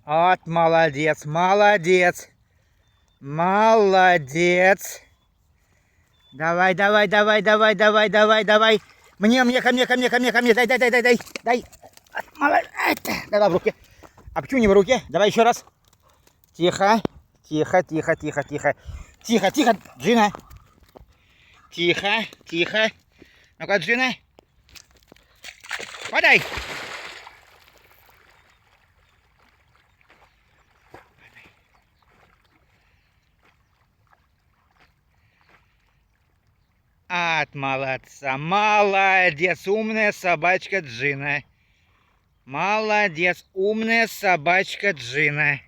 Вот, молодец, молодец. Молодец. Давай, давай, давай, давай, давай, давай, давай. Мне, ко мне, ко мне, ко мне, ко мне. Дай, дай, дай, дай, дай, дай. Молодец. Давай в руке. А почему не в руке? Давай еще раз. Тихо, тихо, тихо, тихо, тихо. Тихо, тихо, Джина. Тихо, тихо. Ну-ка, Джина. Подай. От молодца. Молодец, умная собачка Джина. Молодец, умная собачка Джина.